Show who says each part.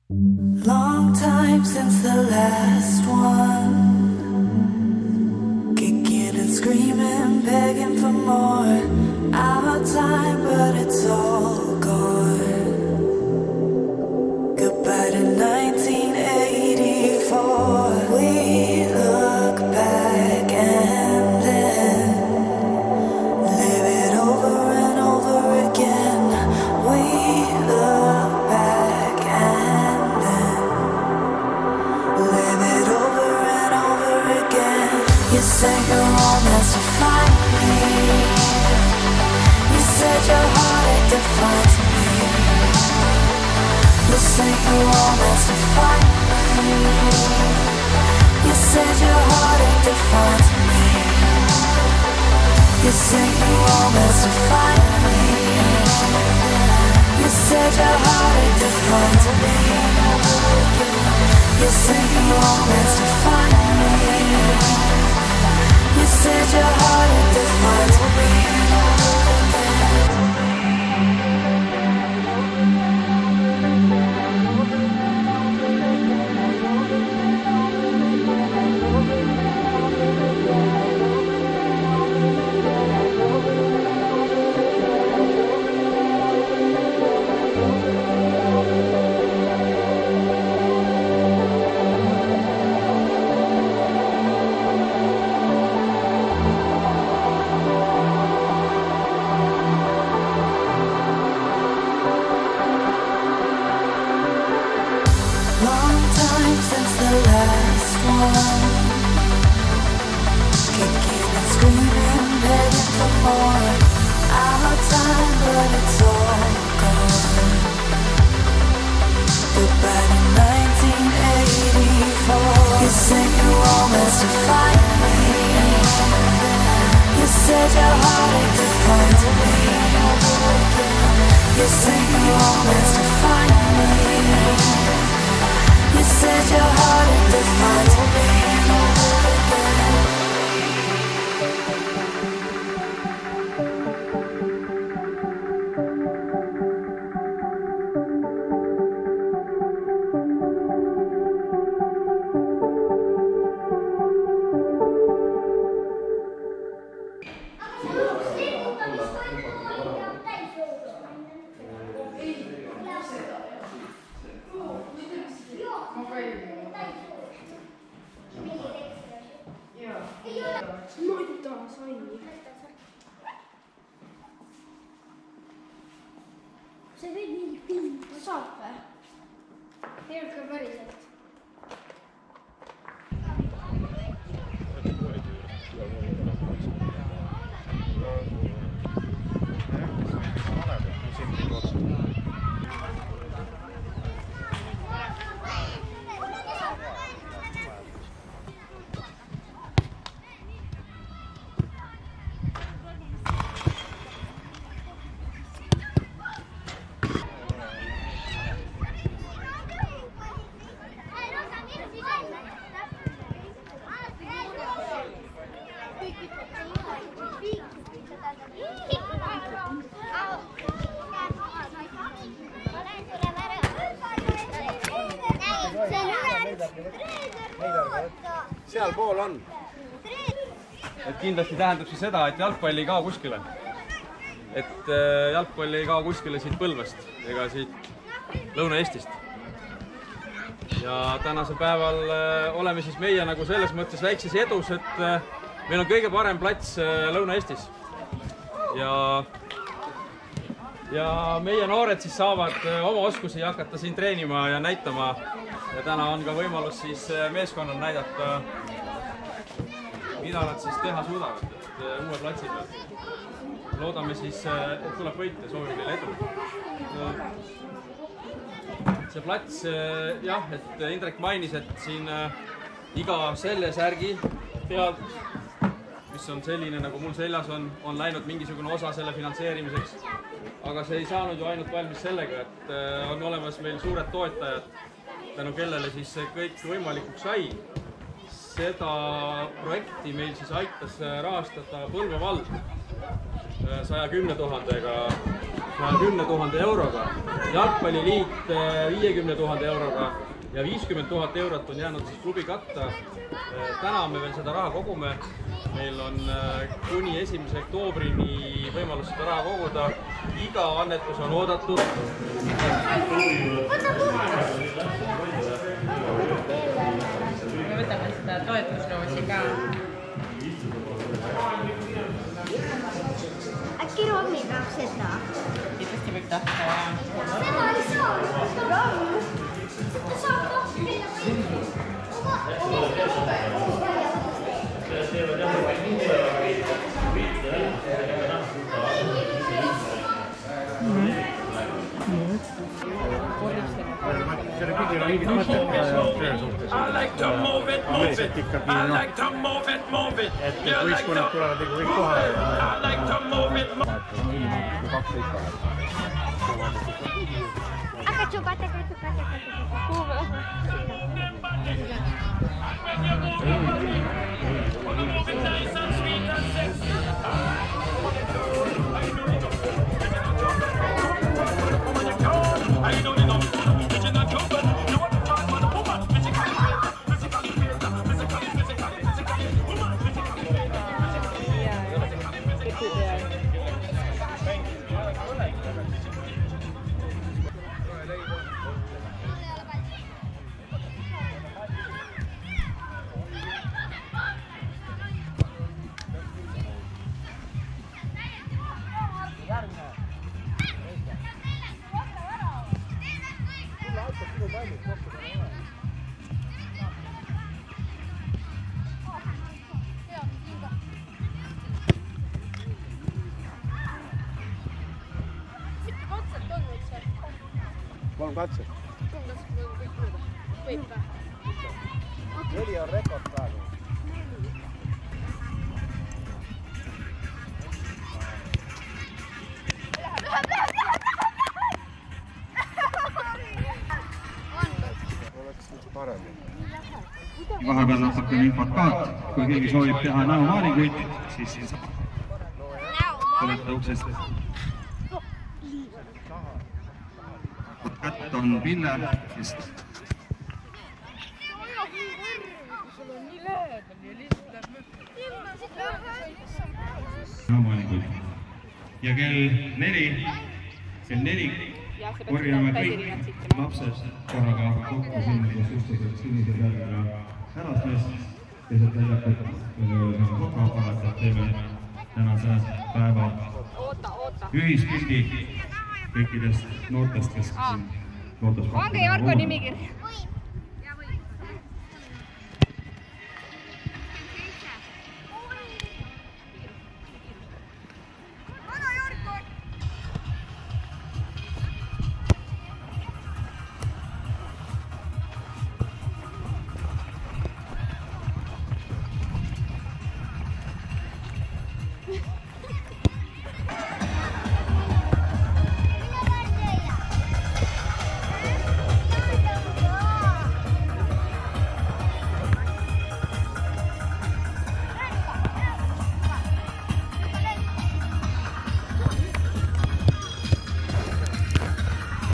Speaker 1: Long time since the last one. Kicking and screaming, begging for more. Our time, but it's all gone. Goodbye to 1984. We look back and then live it over and over again. We look back and then live it over and over again. You sent your romance to find me. You said your heart defines me. You sent your romance to find me. You said your heart defines me. You sent your romance to find me. You said your heart defines me. You sent your romance to find me. You said your heart defines me.
Speaker 2: See võib nii pinda saab või? Ei ole ka päriselt.
Speaker 3: Sealpool on. Et kindlasti tähendab see seda, et jalgpall ei kao kuskile. Et jalgpall ei kao kuskile siit Põlvast ega siit Lõuna-Eestist. Ja tänasel päeval oleme siis meie nagu selles mõttes väikses edus, et meil on kõige parem plats Lõuna-Eestis. Ja meie noored siis saavad oma oskusi hakata siin treenima ja näitama. Ja täna on ka võimalus siis meeskonnal näidata, mida nad siis teha suudavad, et uue platsi peal. Loodame siis, et tuleb võit ja soovime teile edu. See plats, jah, et Indrek mainis, et siin iga selle särgi pealt, mis on selline, nagu mul seljas on läinud mingisugune osa selle finantseerimiseks. Aga see ei saanud ju ainult valmis sellega, et on olemas meil suured toetajad, tänu kellele siis kõik võimalikuks sai. Seda projekti meil siis aitas rahastada Põlva vald 110 000-ga 10 000 euroga, jalgpalliliit 50 000 euroga ja 50 000 eurot on jäänud siis klubi katta. Täna me veel seda raha kogume. Meil on kuni 1. oktoobrini võimalus seda raha koguda. Iga annetus on oodatud.
Speaker 4: Me võtame seda toetusroosi ka.
Speaker 2: Äkki Romi peab seda?
Speaker 4: Kindlasti võib tahta.
Speaker 2: Seda ei saa. Romi. Ta saab tahta.
Speaker 5: I like to move it. I like to move it. You like to I like to move it.
Speaker 6: Kolm katset.
Speaker 2: Võib ka.
Speaker 6: 4 on rekord praegu. Oleks nüüd parem.
Speaker 7: Vahepeal natukene infokaat, kui keegi soovib teha näomaalinguid, siis olete uksest. Kätt on Pille, kes näomaalinguid. Ja kell 4 korjame kõik lapsed korraga kokku sinna, kus üksteised sinise peaga härasmees, teised väljakut kokaaparaat, et teeme tänase päeva ühispildi kõikidest noortest, kes siin noortespordis
Speaker 2: ongi Jarko nimikiri.